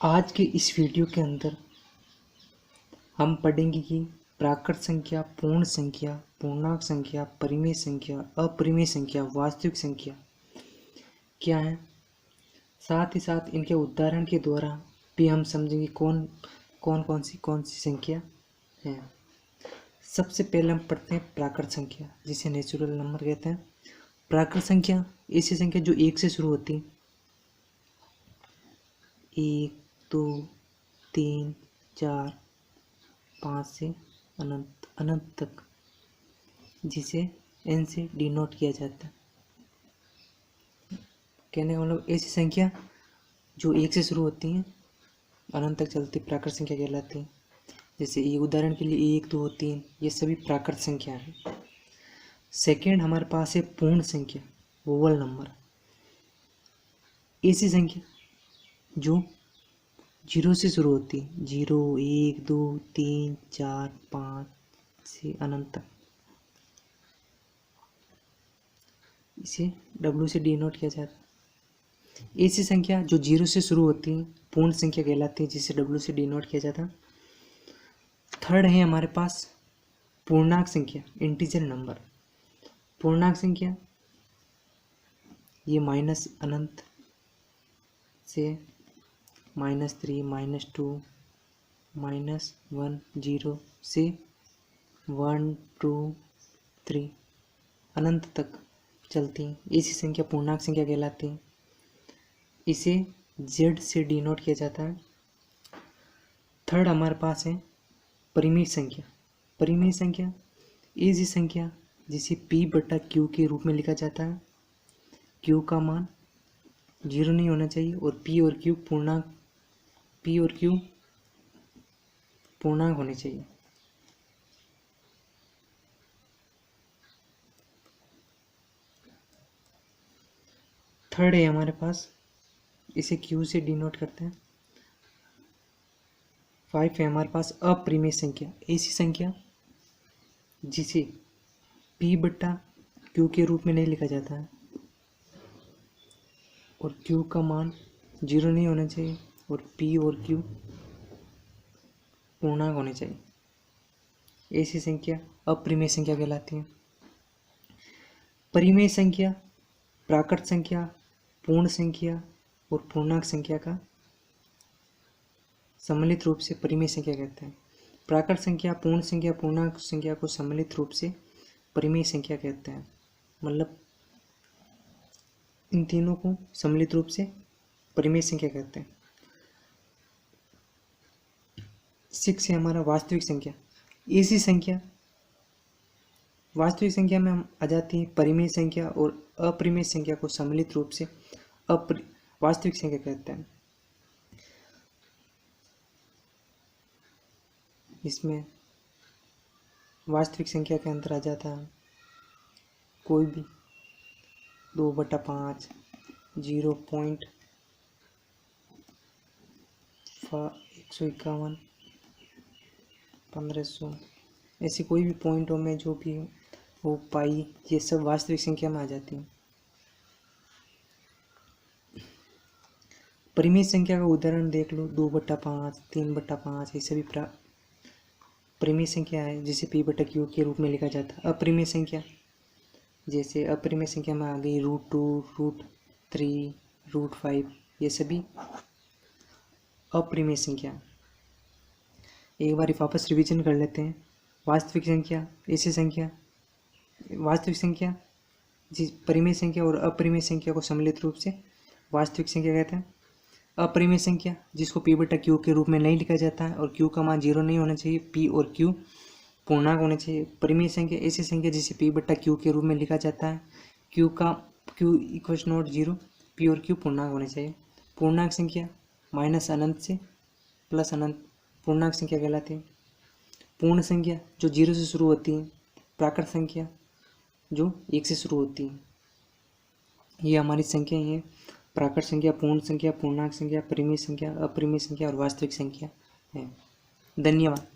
आज के इस वीडियो के अंदर हम पढ़ेंगे कि प्राकृत संख्या, पूर्ण संख्या, पूर्णांक संख्या, परिमेय संख्या, अपरिमेय संख्या, वास्तविक संख्या क्या है। साथ ही साथ इनके उदाहरण के द्वारा भी हम समझेंगे कौन सी संख्या है। सबसे पहले हम पढ़ते हैं प्राकृत संख्या, जिसे नेचुरल नंबर कहते हैं। प्राकृत संख्या ऐसी संख्या जो एक से शुरू होती है, 1 2 3 4 5 से अनंत तक, जिसे n से डिनोट किया जाता है। कहने का मतलब ऐसी संख्या जो एक से शुरू होती है अनंत तक चलती प्राकृत संख्या कहलाती है। जैसे ये उदाहरण के लिए 1 2 3 ये सभी प्राकृत संख्या है। सेकेंड हमारे पास है पूर्ण संख्या, वोवल नंबर। ऐसी संख्या जो 0 से शुरू होती है, 0 1 2 3 4 5 से अनंत तक, इसे W से डिनोट किया जाता है। ऐसी संख्या जो 0 से शुरू होती है पूर्ण संख्या कहलाती है, जिसे W से डिनोट किया जाता है। थर्ड है हमारे पास पूर्णांक संख्या, इंटीजर नंबर। पूर्णांक संख्या ये माइनस अनंत से -3 -2 -1 0 से 1 2 3 अनंत तक चलती है। ऐसी संख्या पूर्णांक संख्या कहलाती है। इसे Z से डिनोट किया जाता है। थर्ड हमारे पास है परिमेय संख्या। परिमेय संख्या ऐसी संख्या जिसे P/Q के रूप में लिखा जाता है। Q का मान 0 नहीं होना चाहिए और P और Q पूर्णांक होने चाहिए। थर्ड है हमारे पास, इसे Q से डिनोट करते हैं। 5 है हमारे पास अपरिमेय संख्या। ऐसी संख्या जिसे P/Q के रूप में नहीं लिखा जाता है और Q का मान 0 नहीं होना चाहिए और P और Q पूर्णांक होने चाहिए। ऐसी संख्या अपरिमेय संख्या कहलाती है। परिमेय संख्या प्राकृत संख्या, पूर्ण संख्या और पूर्णांक संख्या का सम्मिलित रूप से परिमेय संख्या कहते हैं। प्राकृत संख्या, पूर्ण संख्या, पूर्णांक संख्या को सम्मिलित रूप से परिमेय संख्या कहते हैं। मतलब इन तीनों को सम्मिलित रूप से परिमेय संख्या कहते हैं। 6 है हमारा वास्तविक संख्या। ऐसी संख्या वास्तविक संख्या में हम आ जाती है परिमेय संख्या और अपरिमेय संख्या को सम्मिलित रूप से वास्तविक संख्या कहते हैं। इसमें वास्तविक संख्या के अंदर आ जाता है कोई भी 2/5, 0.151, 1500, ऐसी कोई भी पॉइंटों में जो भी हो पाई, ये सब वास्तविक संख्या में आ जाती है। परिमेय संख्या का उदाहरण देख लो, 2/5, 3/5, ये सभी परिमेय संख्या है जिसे P/Q के रूप में लिखा जाता है। अपरिमेय संख्या जैसे अपरिमेय संख्या में आ गई √2, √3, √5, ये सभी अपरिमेय संख्या। एक बार वापस रिवीजन कर लेते हैं। वास्तविक संख्या ऐसी संख्या, वास्तविक संख्या जिस परिमेय संख्या और अपरिमेय संख्या को सम्मिलित रूप से वास्तविक संख्या कहते हैं। अपरिमेय संख्या जिसको P/Q के रूप में नहीं लिखा जाता है और Q का मान 0 नहीं होना चाहिए, P और Q पूर्णांक होने चाहिए। परिमेय संख्या ऐसी संख्या जिसे P/Q के रूप में लिखा जाता है, Q = 0, P और Q पूर्णांक होने चाहिए। पूर्णांक संख्या माइनस अनंत से प्लस अनंत पूर्णांक संख्या कहलाती है। पूर्ण संख्या जो 0 से शुरू होती है, प्राकृत संख्या जो 1 से शुरू होती है। ये हमारी संख्या है, प्राकृत संख्या, पूर्ण संख्या, पूर्णांक संख्या, परिमेय संख्या, अपरिमेय संख्या और वास्तविक संख्या है। धन्यवाद।